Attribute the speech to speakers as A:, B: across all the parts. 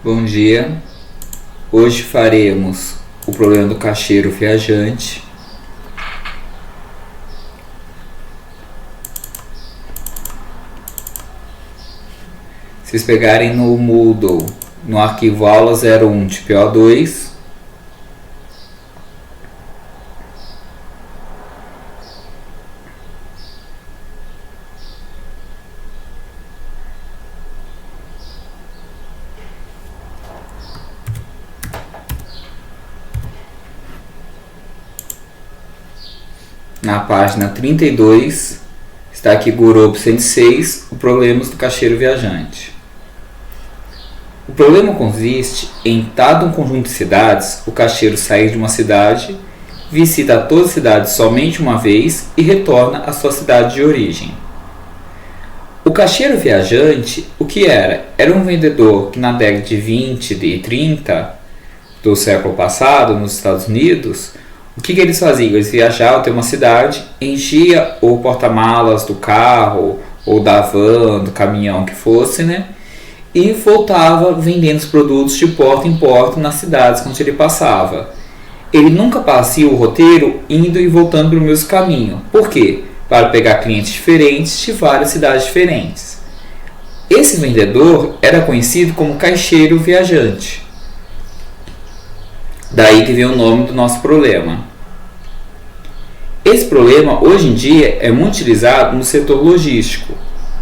A: Bom dia, hoje faremos o problema do caixeiro viajante. Se vocês pegarem no Moodle, no arquivo aula 01 de PO2, na página 32, está aqui Gurob 106, o problema do caixeiro viajante. O problema consiste em, dado um conjunto de cidades, o caixeiro sai de uma cidade, visita toda a cidade somente uma vez e retorna à sua cidade de origem. O caixeiro viajante, o que era? Era um vendedor que na década de 20 e 30 do século passado, nos Estados Unidos, o que eles faziam? Eles viajavam até uma cidade, enchia o porta-malas do carro, ou da van, do caminhão que fosse, né? E voltava vendendo os produtos de porta em porta nas cidades onde ele passava. Ele nunca fazia o roteiro indo e voltando pelo mesmo caminho. Por quê? Para pegar clientes diferentes de várias cidades diferentes. Esse vendedor era conhecido como caixeiro viajante. Daí que vem o nome do nosso problema. Esse problema, hoje em dia, é muito utilizado no setor logístico.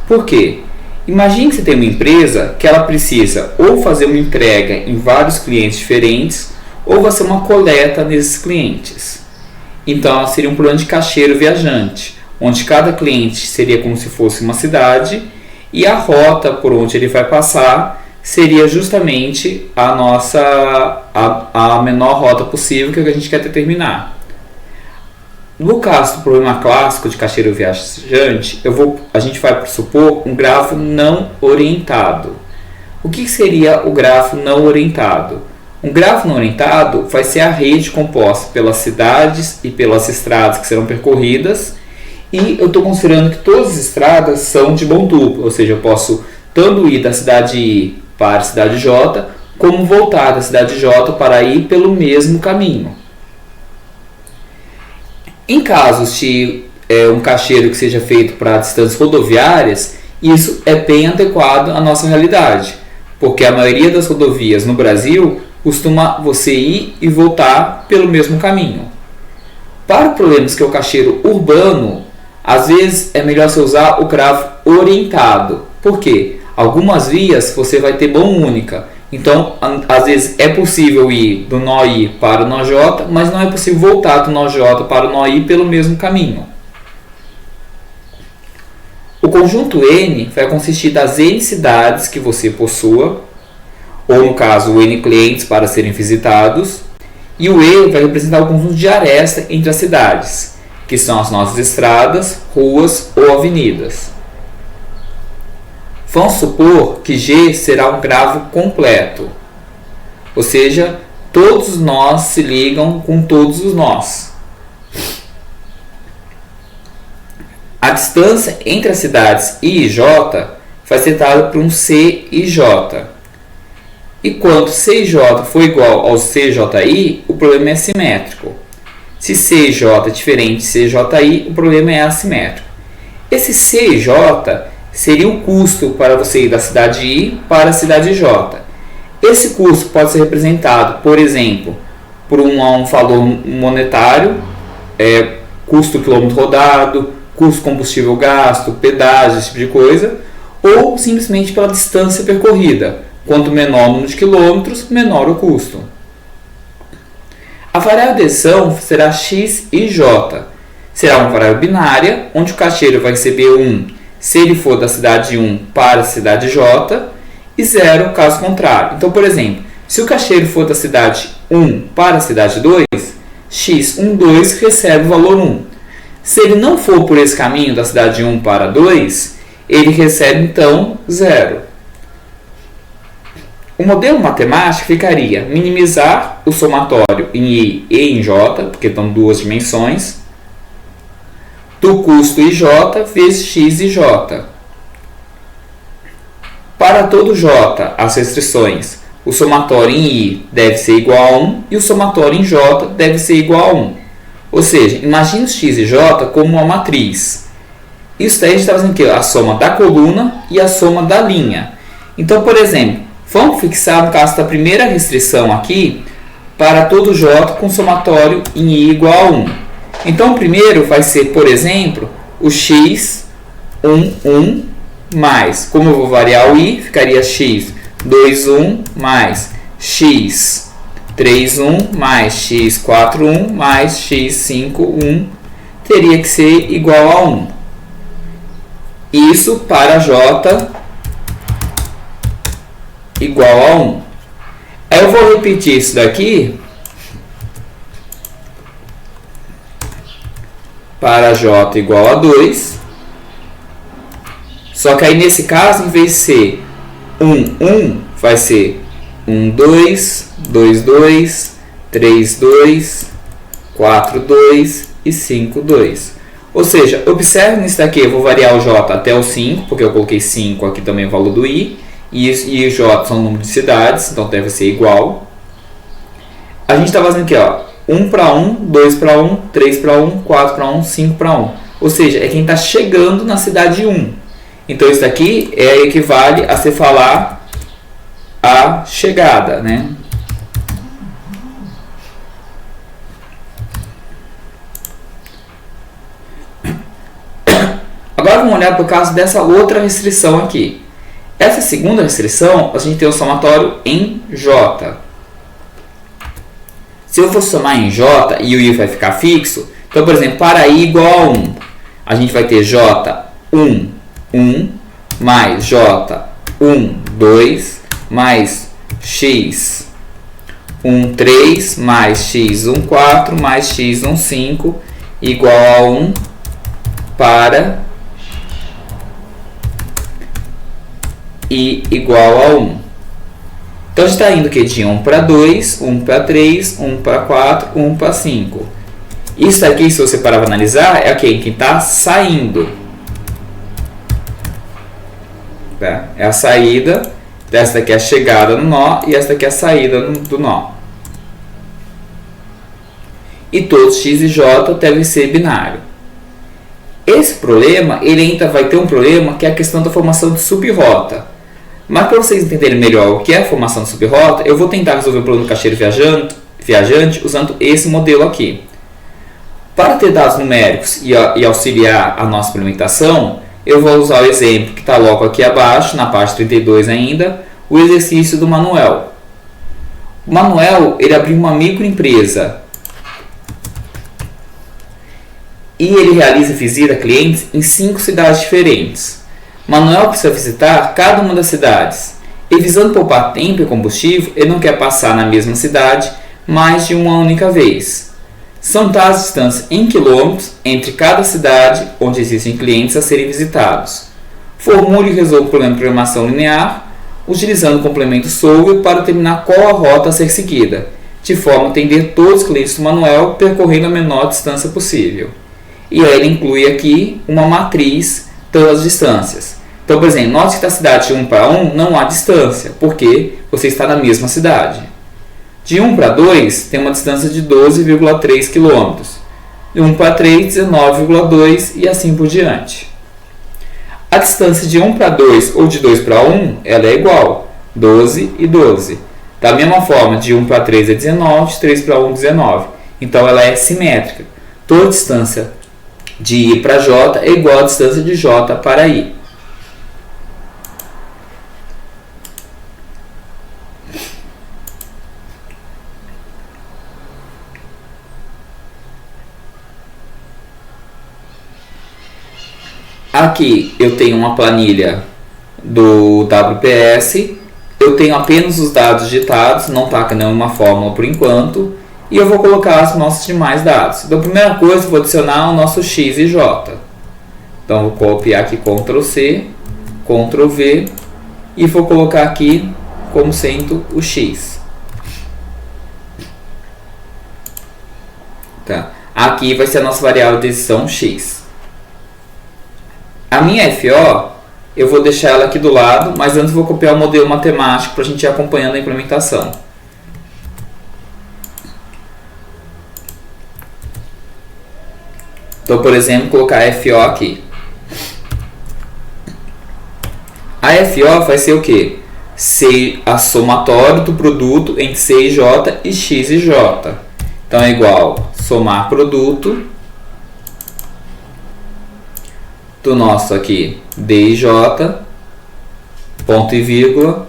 A: Por quê? Imagine que você tem uma empresa que ela precisa ou fazer uma entrega em vários clientes diferentes ou fazer uma coleta nesses clientes. Então, seria um plano de caixeiro viajante, onde cada cliente seria como se fosse uma cidade e a rota por onde ele vai passar seria justamente a menor rota possível que a gente quer determinar. No caso do problema clássico de caixeiro viajante, a gente vai supor um grafo não orientado. O que seria o grafo não orientado? Um grafo não orientado vai ser a rede composta pelas cidades e pelas estradas que serão percorridas, e eu estou considerando que todas as estradas são de mão dupla, ou seja, eu posso tanto ir da cidade I para a cidade J, como voltar da cidade J para ir pelo mesmo caminho. Em casos de um caixeiro que seja feito para distâncias rodoviárias, isso é bem adequado à nossa realidade, porque a maioria das rodovias no Brasil costuma você ir e voltar pelo mesmo caminho. Para problemas que é o caixeiro urbano, às vezes é melhor você usar o grafo orientado. Por quê? Algumas vias você vai ter mão única, então às vezes é possível ir do nó I para o nó J, mas não é possível voltar do nó J para o nó I pelo mesmo caminho. O conjunto N vai consistir das N cidades que você possua, ou no caso o N clientes para serem visitados, e o E vai representar o conjunto de aresta entre as cidades, que são as nossas estradas, ruas ou avenidas. Vamos supor que G será um grafo completo, ou seja, todos os nós se ligam com todos os nós. A distância entre as cidades I e J vai ser dada por um C e J. E quando C e J for igual ao CJI, o problema é simétrico. Se C e J é diferente de CJI, o problema é assimétrico. Esse C e J seria o custo para você ir da cidade I para a cidade J. Esse custo pode ser representado, por exemplo, por um valor monetário, custo quilômetro rodado, custo combustível gasto, pedágio, esse tipo de coisa, ou simplesmente pela distância percorrida. Quanto menor o número de quilômetros, menor o custo. A variável de decisão será x e j. Será uma variável binária, onde o caixeiro vai receber 1 se ele for da cidade 1 para a cidade J, e 0 caso contrário. Então, por exemplo, se o caixeiro for da cidade 1 para a cidade 2, x12 recebe o valor 1. Se ele não for por esse caminho da cidade 1 para 2, ele recebe então 0. O modelo matemático ficaria minimizar o somatório em I e em J, porque estão duas dimensões, do custo IJ vezes x e j. Para todo J, as restrições o somatório em I deve ser igual a 1 e o somatório em J deve ser igual a 1. Ou seja, imagine os x e j como uma matriz. Isso daí a gente está fazendo aqui, a soma da coluna e a soma da linha. Então, por exemplo, vamos fixar no caso da primeira restrição aqui para todo j com somatório em I igual a 1. Então, o primeiro vai ser, por exemplo, o x 1 mais, como eu vou variar o I, ficaria x 2 mais x 3 mais x 4 mais x 5 teria que ser igual a 1. Isso para j igual a 1. Aí eu vou repetir isso daqui para j igual a 2. Só que aí nesse caso, em vez de ser 1, vai ser 2, 2, 3, 2, 4, 2 e 5, 2. Ou seja, observe nisso daqui, eu vou variar o j até o 5, porque eu coloquei 5 aqui também o valor do i, e o j são o número de cidades, então deve ser igual. A gente está fazendo aqui, ó, 1 para 1, 2 para 1, 3 para 1, 4 para 1, 5 para 1. Ou seja, é quem está chegando na cidade 1. Então, isso daqui equivale a se falar a chegada, né? Agora vamos olhar para o caso dessa outra restrição aqui. Essa segunda restrição, a gente tem o somatório em J. Se eu for somar em J e o I vai ficar fixo, então, por exemplo, para I igual a 1, a gente vai ter J 1 mais J 2 mais x 3 mais x 4 mais x 5 igual a 1 para I igual a 1. Então, a gente está indo aqui de 1 para 2, 1 para 3, 1 para 4, 1 para 5. Isso aqui, se você parar para analisar, é quem está saindo. Tá? É a saída, essa daqui é a chegada no nó e essa daqui é a saída do nó. E todos x e j devem ser binário. Esse problema, ele ainda vai ter um problema que é a questão da formação de subrota. Mas para vocês entenderem melhor o que é a formação de subrota, eu vou tentar resolver o problema do caixeiro viajante usando esse modelo aqui. Para ter dados numéricos e auxiliar a nossa implementação, eu vou usar o exemplo que está logo aqui abaixo, na parte 32 ainda, o exercício do Manuel. O Manuel, ele abriu uma microempresa e ele realiza visita a clientes em 5 cidades diferentes. Manuel precisa visitar cada uma das cidades e, visando poupar tempo e combustível, ele não quer passar na mesma cidade mais de uma única vez. São dadas distâncias em quilômetros entre cada cidade onde existem clientes a serem visitados. Formule e resolva o problema de programação linear utilizando o complemento solver para determinar qual a rota a ser seguida, de forma a atender todos os clientes do Manuel percorrendo a menor distância possível. E aí ele inclui aqui uma matriz das distâncias. Então, por exemplo, note que da cidade de 1 para 1 não há distância, porque você está na mesma cidade. De 1 para 2 tem uma distância de 12,3 km. De 1 para 3, 19,2 e assim por diante. A distância de 1 para 2 ou de 2 para 1 ela é igual, 12 e 12. Da mesma forma, de 1 para 3 é 19, de 3 para 1 19. Então ela é simétrica. Toda distância de I para J é igual à distância de J para I. Aqui eu tenho uma planilha do WPS, eu tenho apenas os dados digitados, não está com nenhuma fórmula por enquanto, e eu vou colocar os nossos demais dados. Então, a primeira coisa, eu vou adicionar o nosso x e j. Então, vou copiar aqui Ctrl C, Ctrl V, e vou colocar aqui como sendo o x. Tá? Aqui vai ser a nossa variável de decisão x. A minha FO, eu vou deixar ela aqui do lado, mas antes vou copiar o modelo matemático para a gente ir acompanhando a implementação. Então, por exemplo, colocar FO aqui. A FO vai ser o quê? Ser a somatório do produto entre C e J e X e J. Então é igual somar produto do nosso aqui D e J, ponto e vírgula,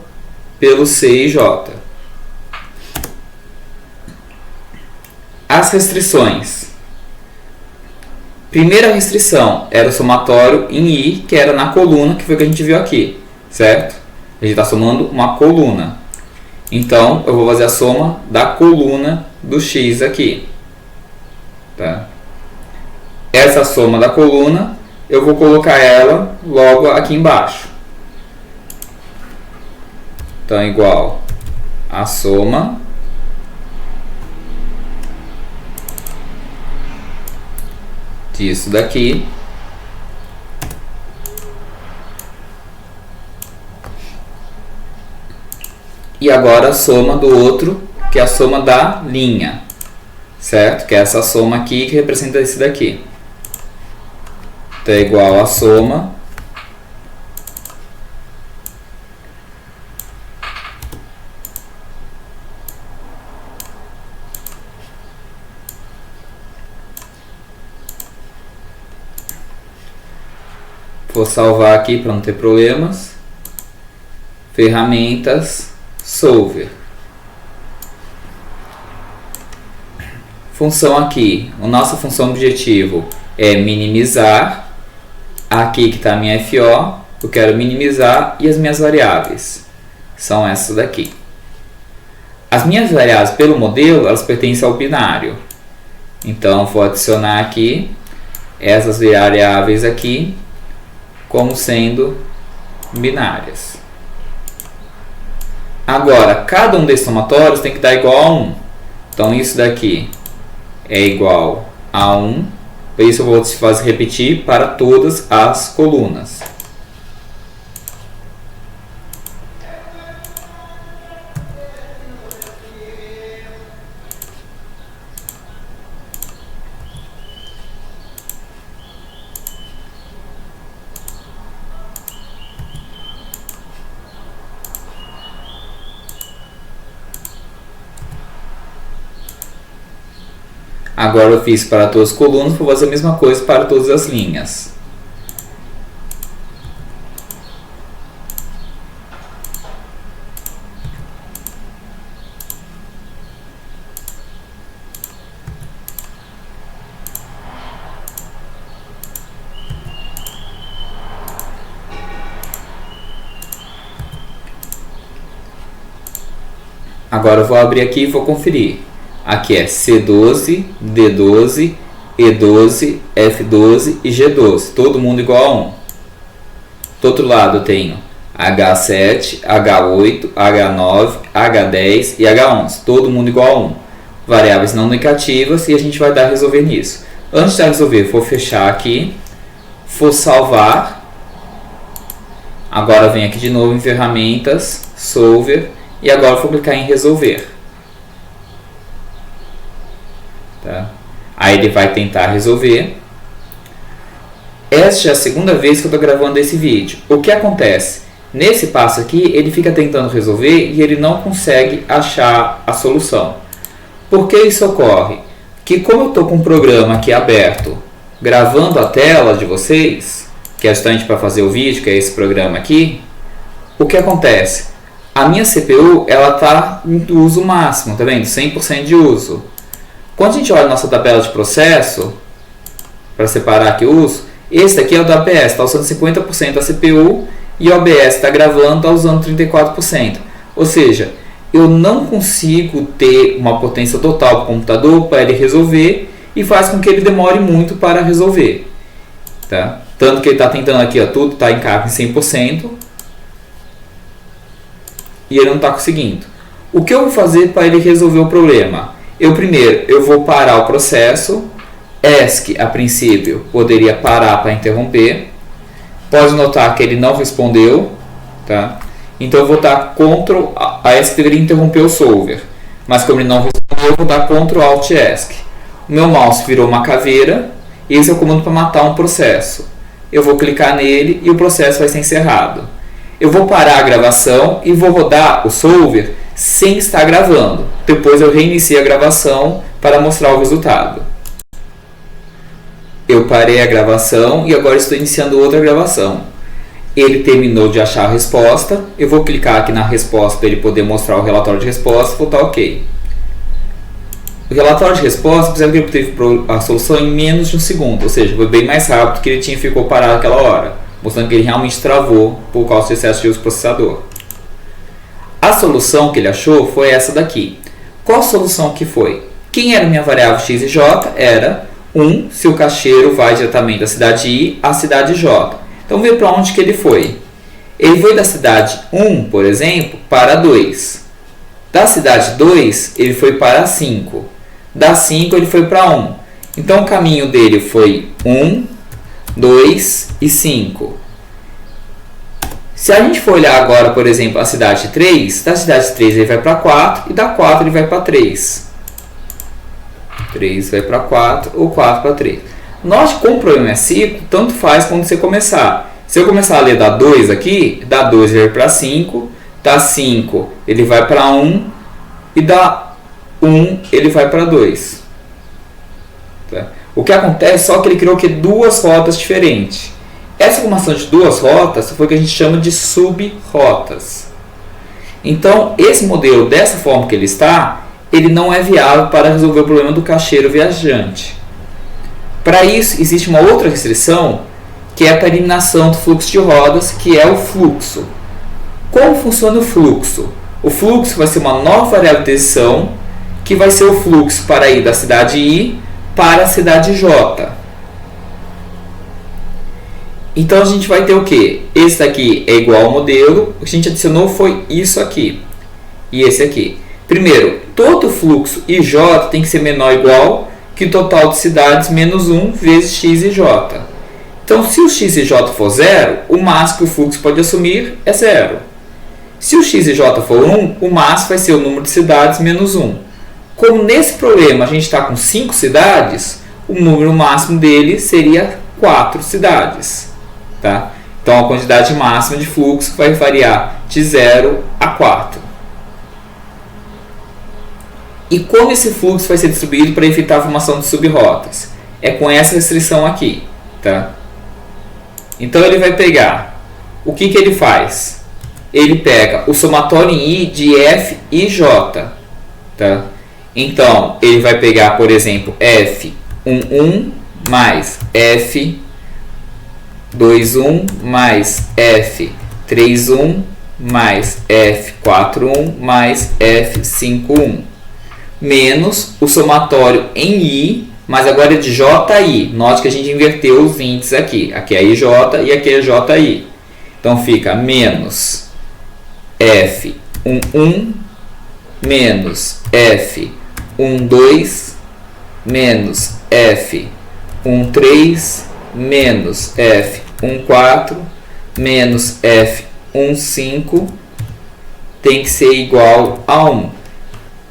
A: pelo C e J. As restrições. Primeira restrição era o somatório em I, que era na coluna, que foi o que a gente viu aqui, certo? A gente está somando uma coluna. Então, eu vou fazer a soma da coluna do X aqui. Tá? Essa soma da coluna, eu vou colocar ela logo aqui embaixo. Então, é igual a soma disso daqui e agora a soma do outro, que é a soma da linha, certo? Que é essa soma aqui que representa esse daqui. Então é igual a soma vou salvar aqui para não ter problemas. Ferramentas, Solver. Função aqui, a nossa função objetivo é minimizar. Aqui que está a minha FO, eu quero minimizar, e as minhas variáveis são essas daqui. As minhas variáveis pelo modelo, elas pertencem ao binário. Então, vou adicionar aqui essas variáveis aqui como sendo binárias. Agora, cada um desses somatórios tem que dar igual a 1. Então, isso daqui é igual a 1. Por isso, eu vou fazer repetir para todas as colunas. Agora eu fiz para todas as colunas, vou fazer a mesma coisa para todas as linhas. Agora eu vou abrir aqui e vou conferir. Aqui é C12, D12, E12, F12 e G12. Todo mundo igual a 1. Do outro lado eu tenho H7, H8, H9, H10 e H11. Todo mundo igual a 1. Variáveis não negativas e a gente vai dar a resolver nisso. Antes de resolver, vou fechar aqui. Vou salvar. Agora vem aqui de novo em ferramentas, Solver. E agora vou clicar em resolver. Tá? Aí ele vai tentar resolver. Esta é a segunda vez que eu estou gravando esse vídeo. O que acontece? Nesse passo aqui, ele fica tentando resolver e ele não consegue achar a solução. Por que isso ocorre? Que como eu estou com o programa aqui aberto, gravando a tela de vocês, que é justamente para fazer o vídeo, que é esse programa aqui, o que acontece? A minha CPU está no uso máximo, tá vendo? 100% de uso. Quando a gente olha a nossa tabela de processo, para separar aqui o uso, esse daqui é o do ABS, está usando 50% da CPU, e o ABS está gravando, está usando 34%. Ou seja, eu não consigo ter uma potência total para o computador para ele resolver, e faz com que ele demore muito para resolver. Tá? Tanto que ele está tentando aqui, ó, tudo está em carga em 100%, e ele não está conseguindo. O que eu vou fazer para ele resolver o problema? Primeiro, eu vou parar o processo. ESC, a princípio, poderia parar para interromper. Pode notar que ele não respondeu, tá? Então eu vou dar Ctrl ASC, deveria interromper o solver, mas como ele não respondeu, eu vou dar Ctrl Alt ESC. O meu mouse virou uma caveira, e esse é o comando para matar um processo. Eu vou clicar nele e o processo vai ser encerrado. Eu vou parar a gravação e vou rodar o solver sem estar gravando. Depois eu reinicio a gravação para mostrar o resultado. Eu parei a gravação e agora estou iniciando outra gravação. Ele terminou de achar a resposta. Eu vou clicar aqui na resposta para ele poder mostrar o relatório de resposta e vou dar OK. O relatório de resposta precisa que ele teve a solução em menos de um segundo, ou seja, foi bem mais rápido que ele ficou parado naquela hora, mostrando que ele realmente travou por causa do excesso de uso do processador. A solução que ele achou foi essa daqui. Qual a solução que foi? Quem era minha variável x e j? Era 1, se o caixeiro vai diretamente da cidade I à cidade J. Então vamos ver para onde que ele foi. Ele foi da cidade 1, por exemplo, para 2. Da cidade 2, ele foi para 5. Da 5 ele foi para 1. Então o caminho dele foi 1, 2 e 5. Se a gente for olhar agora, por exemplo, a cidade 3, da cidade 3 ele vai para 4 e da 4 ele vai para 3. 3 vai para 4 ou 4 para 3. Note que como o problema é ciclo, tanto faz quando você começar. Se eu começar a ler da 2 aqui, da 2 ele vai para 5, da 5 ele vai para 1 e da 1 ele vai para 2. Tá? O que acontece é só que ele criou aqui duas rotas diferentes. Essa formação de duas rotas foi o que a gente chama de sub-rotas. Então, esse modelo, dessa forma que ele está, ele não é viável para resolver o problema do caixeiro viajante. Para isso, existe uma outra restrição, que é para a eliminação do fluxo de rodas, que é o fluxo. Como funciona o fluxo? O fluxo vai ser uma nova variável de decisão, que vai ser o fluxo para ir da cidade I para a cidade J. Então a gente vai ter o que? Esse daqui é igual ao modelo, o que a gente adicionou foi isso aqui e esse aqui. Primeiro, todo fluxo IJ tem que ser menor ou igual que o total de cidades menos 1 vezes x e j. Então, se o x e j for 0, o máximo que o fluxo pode assumir é 0. Se o x e j for 1, o máximo vai ser o número de cidades menos 1. Como nesse problema a gente está com 5 cidades, o número máximo dele seria 4 cidades. Tá? Então a quantidade máxima de fluxo vai variar de 0 a 4. E como esse fluxo vai ser distribuído para evitar a formação de sub-rotas? É com essa restrição aqui. Tá? Então ele vai pegar, o que ele faz? Ele pega o somatório em I de F e J. Tá? Então, ele vai pegar, por exemplo, F11 mais F21 mais F31 mais F41 mais F51 menos o somatório em I, mas agora é de JI. Note que a gente inverteu os índices aqui. Aqui é IJ e aqui é JI. Então, fica menos F11 menos F12 menos F13 menos F14 menos F15 tem que ser igual a 1.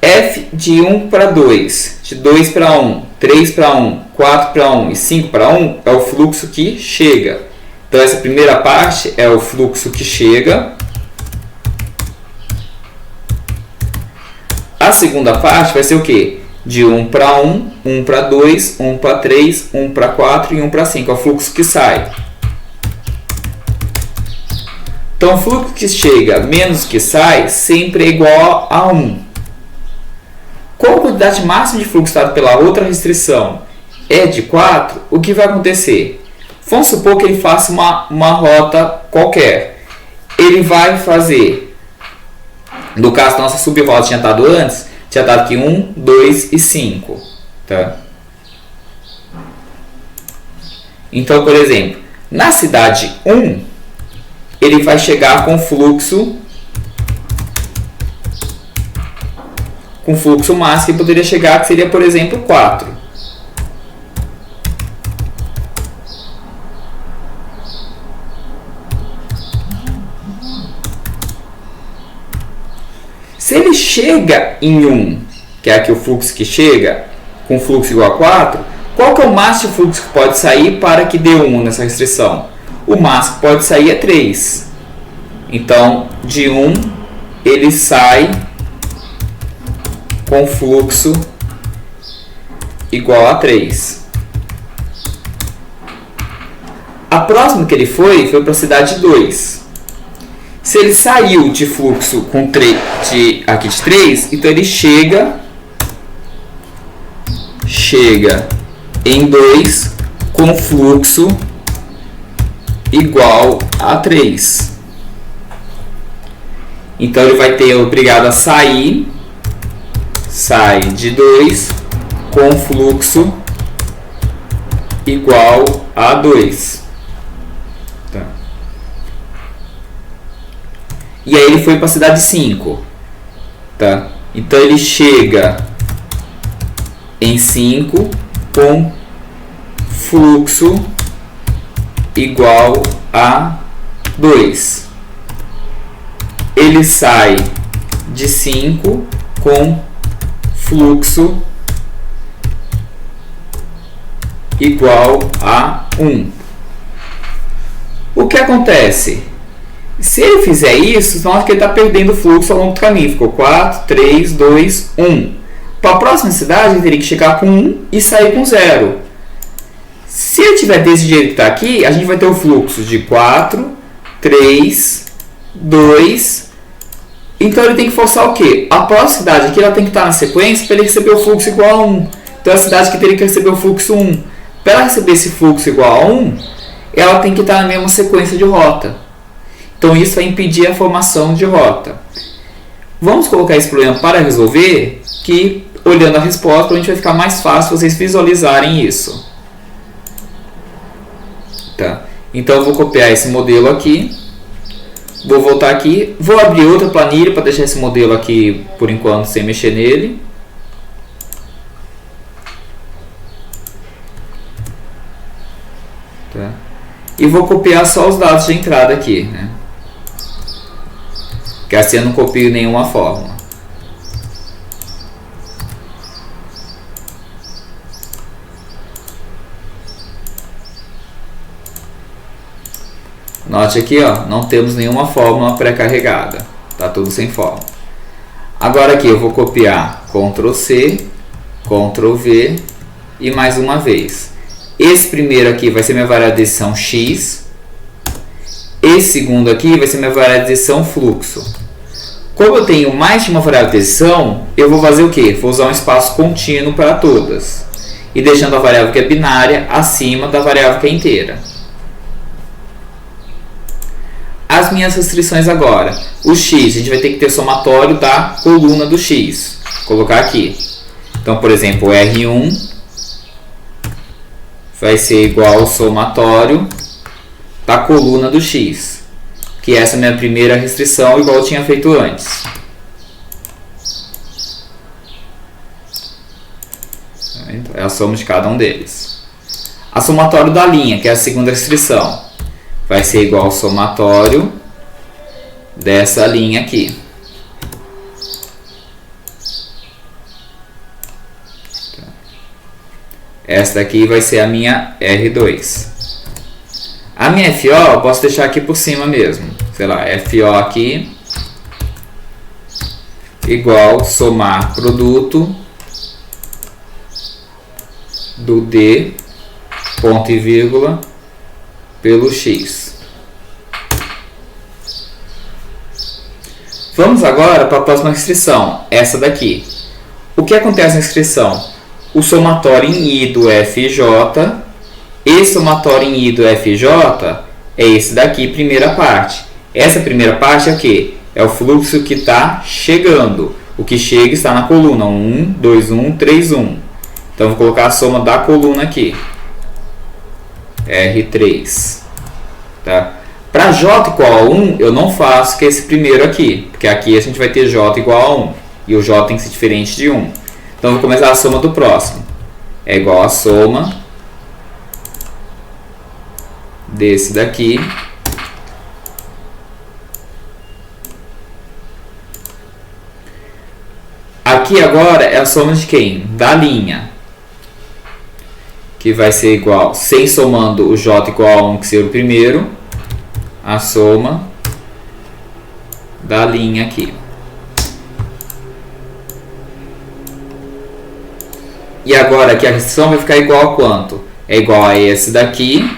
A: F de 1 para 2, de 2 para 1, 3 para 1, 4 para 1 e 5 para 1 é o fluxo que chega. Então essa primeira parte é o fluxo que chega. A segunda parte vai ser o quê? De 1 para 1, 1 para 2, 1 para 3, 1 para 4 e 1 para 5. É o fluxo que sai. Então, o fluxo que chega menos que sai sempre é igual a 1. Como a quantidade máxima de fluxo dada pela outra restrição é de 4, o que vai acontecer? Vamos supor que ele faça uma rota qualquer. Ele vai fazer... No caso da nossa subrota tinha dado antes, tinha dado aqui 1, 2 e 5. Tá? Então, por exemplo, na cidade 1, ele vai chegar com fluxo máximo que poderia chegar, que seria, por exemplo, 4. Se ele chega em 1, que é aqui o fluxo que chega, com fluxo igual a 4, qual que é o máximo de fluxo que pode sair para que dê 1 nessa restrição? O máximo que pode sair é 3. Então, de 1, ele sai com fluxo igual a 3. A próxima que ele foi para a cidade 2. Se ele saiu de fluxo com 3, aqui de 3, então ele chega em 2 com fluxo igual a 3. Então ele vai ter obrigado a sai de 2 com fluxo igual a 2. Tá. E aí ele foi para a cidade 5. Tá? Então ele chega em 5 com fluxo igual a 2. Ele sai de 5 com fluxo igual a 1. O que acontece? Se ele fizer isso, nota que ele está perdendo fluxo ao longo do caminho. Ficou 4, 3, 2, 1. Para a próxima cidade, ele teria que chegar com 1 e sair com 0. Se ele tiver desse jeito que está aqui, a gente vai ter o fluxo de 4, 3, 2. Então ele tem que forçar o quê? A próxima cidade aqui ela tem que estar na sequência para ele receber o fluxo igual a 1. Então a cidade que teria que receber o fluxo 1. Para ela receber esse fluxo igual a 1, ela tem que estar na mesma sequência de rota. Então isso vai impedir a formação de rota. Vamos colocar esse problema para resolver, que olhando a resposta a gente vai ficar mais fácil vocês visualizarem isso. Tá. Então eu vou copiar esse modelo aqui. Vou voltar aqui. Vou abrir outra planilha para deixar esse modelo aqui por enquanto sem mexer nele. Tá. E vou copiar só os dados de entrada aqui, né? Que assim eu não copio nenhuma fórmula. Note aqui, ó, não temos nenhuma fórmula pré-carregada. Tá tudo sem fórmula. Agora aqui eu vou copiar Ctrl C, Ctrl V e mais uma vez. Esse primeiro aqui vai ser minha variável de decisão x. Esse segundo aqui vai ser minha variável de decisão fluxo. Como eu tenho mais de uma variável de decisão, eu vou fazer o quê? Vou usar um espaço contínuo para todas. E deixando a variável que é binária acima da variável que é inteira. As minhas restrições agora. O x, a gente vai ter que ter somatório da coluna do x. Vou colocar aqui. Então, por exemplo, o R1 vai ser igual ao somatório da coluna do x. Que essa é a minha primeira restrição, igual eu tinha feito antes. É a soma de cada um deles. A somatório da linha, que é a segunda restrição, vai ser igual ao somatório dessa linha aqui. Esta aqui vai ser a minha R2. A minha FO eu posso deixar aqui por cima mesmo. Sei lá, FO aqui igual somar produto do D, ponto e vírgula, pelo X. Vamos agora para a próxima restrição, essa daqui. O que acontece na restrição? O somatório em I do FJ, esse somatório em I do FJ é esse daqui, primeira parte. Essa primeira parte é o quê? É o fluxo que está chegando. O que chega está na coluna 1, 2, 1, 3, 1. Então, vou colocar a soma da coluna aqui. R3. Tá? Para J igual a 1, eu não faço que esse primeiro aqui. Porque aqui a gente vai ter J igual a 1. E o J tem que ser diferente de 1. Então, vou começar a soma do próximo. É igual a soma desse daqui Aqui agora é a soma de quem? Da linha. Que vai ser igual, sem somando o j igual a 1, que seria o primeiro, a soma da linha aqui. E agora aqui a restrição vai ficar igual a quanto? É igual a esse daqui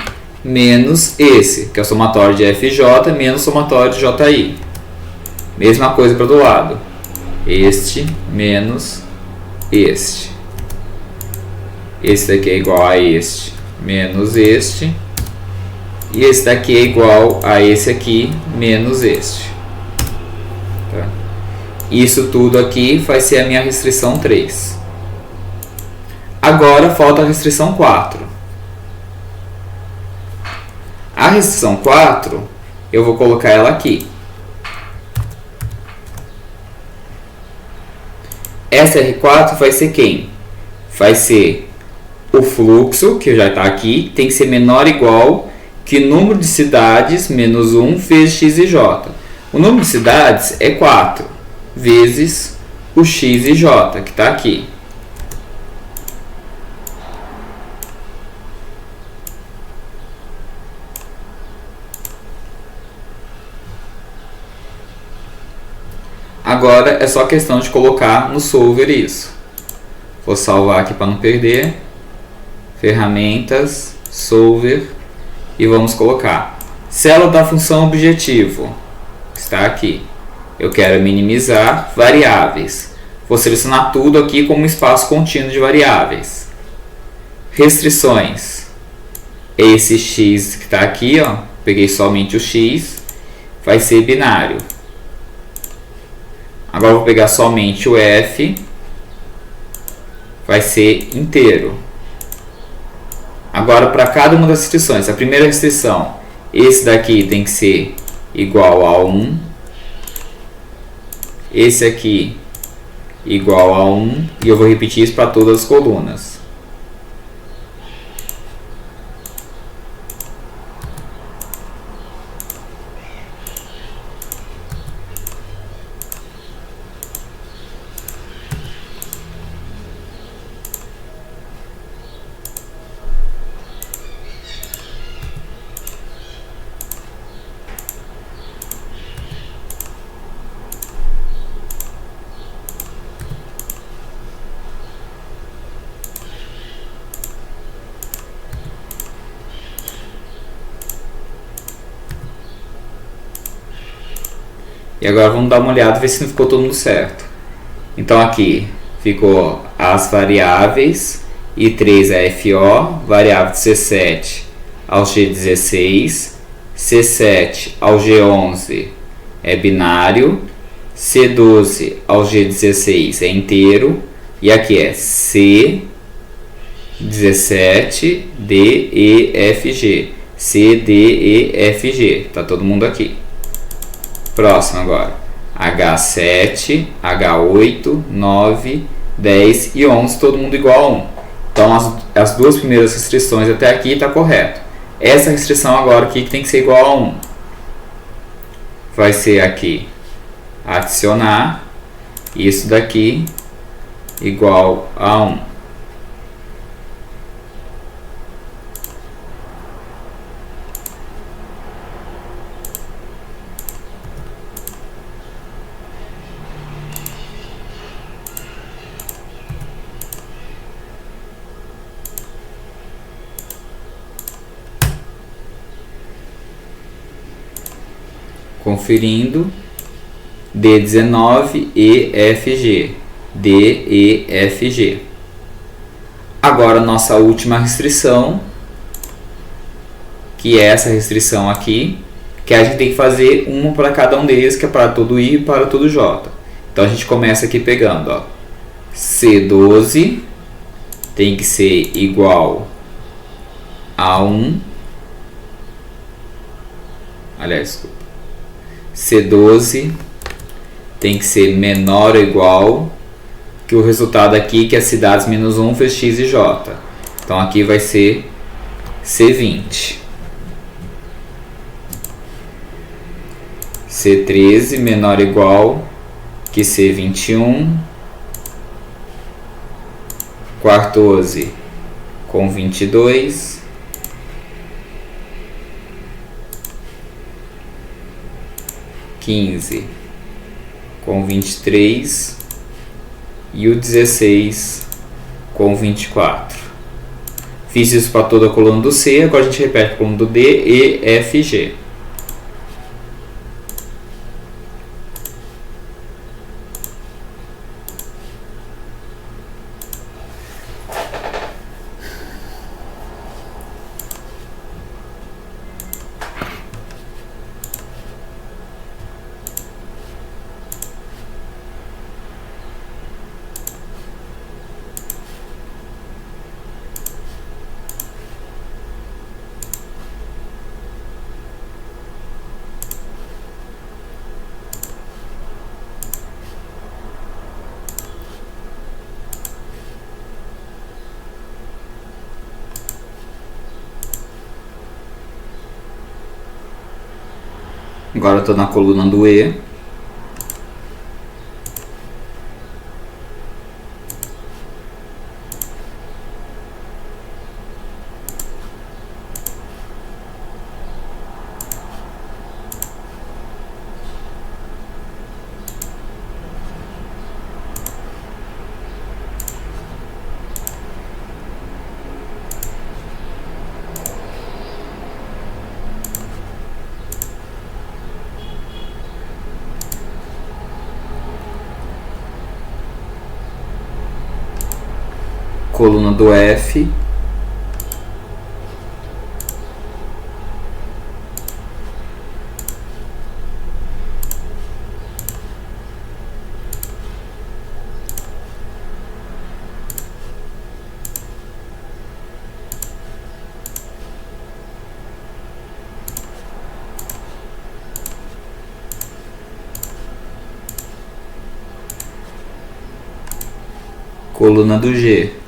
A: menos esse, que é o somatório de FJ menos o somatório de JI. Mesma coisa para o outro lado. Este menos este. Esse daqui é igual a este menos este. E esse daqui é igual a esse aqui menos este. Tá? Isso tudo aqui vai ser a minha restrição 3. Agora falta a restrição 4. A restrição 4, eu vou colocar ela aqui. Essa R4 vai ser quem? Vai ser o fluxo, que já está aqui, tem que ser menor ou igual que o número de cidades menos 1 vezes x e j. O número de cidades é 4 vezes o x e j, que está aqui. Agora é só questão de colocar no solver isso. Vou salvar aqui para não perder. Ferramentas, solver, e vamos colocar. Célula da função objetivo. Está aqui. Eu quero minimizar variáveis. Vou selecionar tudo aqui como um espaço contínuo de variáveis. Restrições. Esse x que está aqui, ó, peguei somente o x, vai ser binário. Agora vou pegar somente o f, vai ser inteiro. Agora para cada uma das restrições, a primeira restrição, esse daqui tem que ser igual a 1, esse aqui igual a 1, e eu vou repetir isso para todas as colunas. E agora vamos dar uma olhada e ver se não ficou todo mundo certo. Então aqui ficou as variáveis, I3 é FO, variável de C7 ao G16, C7 ao G11 é binário, C12 ao G16 é inteiro, e aqui é C17, D, E, F, G. C, D, E, F, G. Tá todo mundo aqui. Próximo agora. H7, H8, 9, 10 e 11, todo mundo igual a 1. Então as duas primeiras restrições até aqui está correto. Essa restrição agora aqui que tem que ser igual a 1. Vai ser aqui adicionar isso daqui igual a 1. Conferindo, D19, EFG, DEFG. Agora nossa última restrição, que é essa restrição aqui, que a gente tem que fazer uma para cada um deles, que é para todo I e para todo J. Então a gente começa aqui pegando, ó, C12 tem que ser igual a 1, aliás, desculpa. C12 tem que ser menor ou igual que o resultado aqui, que é cidades menos 1 vezes x e j. Então aqui vai ser C20. C13 menor ou igual que C21. 14 com 22, 15 com 23 e o 16 com 24. Fiz isso para toda a coluna do C, agora a gente repete a coluna do D, E, F e G. Agora eu estou na coluna do E. Coluna do F. Coluna do G.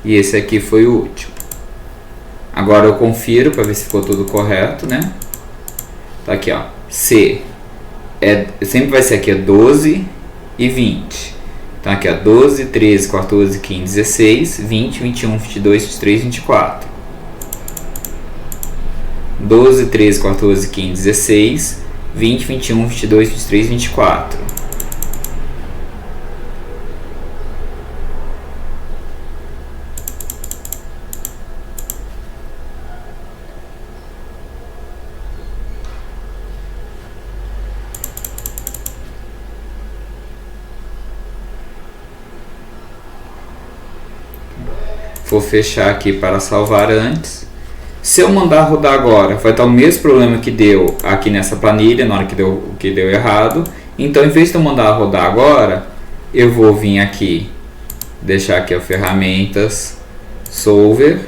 A: E esse aqui foi o último. Agora eu confiro para ver se ficou tudo correto, né? Tá aqui, ó. C sempre vai ser aqui 12 e 20. Então aqui, ó, 12, 13, 14, 15, 16, 20, 21, 22, 23, 24. 12, 13, 14, 15, 16, 20, 21, 22, 23, 24. Vou fechar aqui para salvar antes. Se eu mandar rodar agora, vai estar o mesmo problema que deu aqui nessa planilha, na hora que deu errado. Então, em vez de eu mandar rodar agora, eu vou vir aqui, deixar aqui a ferramentas, Solver,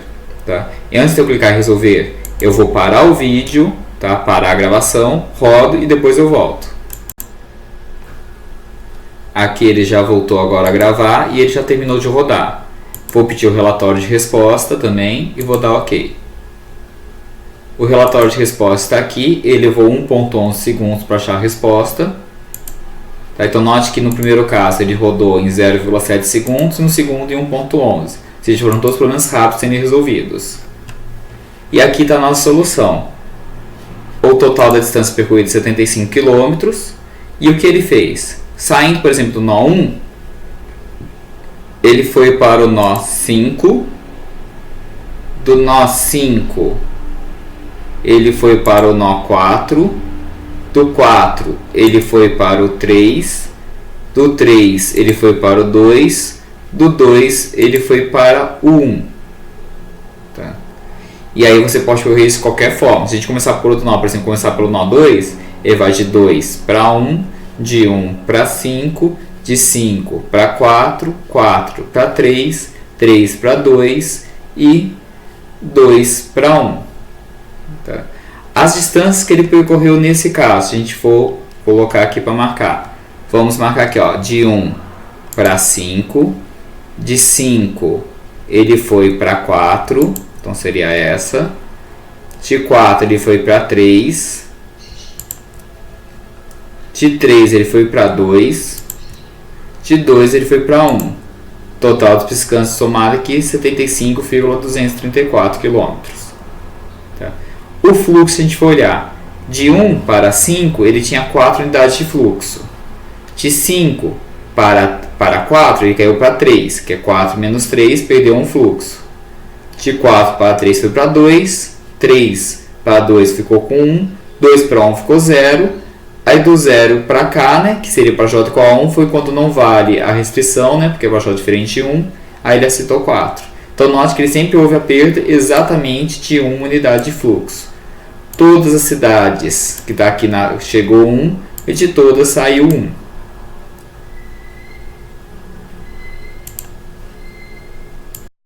A: tá? E antes de eu clicar em resolver, eu vou parar o vídeo, tá? Parar a gravação, rodo e depois eu volto. Aqui ele já voltou agora a gravar e ele já terminou de rodar. Vou pedir o relatório de resposta também e vou dar OK. O relatório de resposta está aqui, ele levou 1.11 segundos para achar a resposta. Tá, então note que no primeiro caso ele rodou em 0,7 segundos e no segundo em 1.11. Ou seja, foram todos os problemas rápidos sendo resolvidos. E aqui está a nossa solução. O total da distância percorrida é 75 km. E o que ele fez? Saindo, por exemplo, do nó 1, ele foi para o nó 5, do nó 5 ele foi para o nó 4, do 4 ele foi para o 3, do 3 ele foi para o 2, do 2 ele foi para o 1. Tá? E aí você pode correr isso de qualquer forma. Se a gente começar por outro nó, por exemplo, começar pelo nó 2, ele vai de 2 para 1, de 1 para 5, de 5 para 4, 4 para 3, 3 para 2 e 2 para 1. Tá? As distâncias que ele percorreu nesse caso, se a gente for colocar aqui para marcar, vamos marcar aqui, ó, de 1 para 5, de 5 ele foi para 4, então seria essa, de 4 ele foi para 3, de 3 ele foi para 2, de 2 ele foi para 1. Total de descanso somado aqui 75,234 km. Tá? O fluxo, se a gente for olhar, de 1 para 5 ele tinha 4 unidades de fluxo. De 5 para 4 ele caiu para 3, que é 4 menos 3, perdeu um fluxo. De 4 para 3 foi para 2, 3 para 2 ficou com 1, 2 para 1 ficou 0. Aí do 0 para cá, né, que seria para j igual a 1, foi quando não vale a restrição, né, porque para j é diferente de 1, aí ele aceitou 4. Então note que ele sempre houve a perda exatamente de 1 unidade de fluxo. Todas as cidades que está aqui chegou 1 e de todas saiu 1.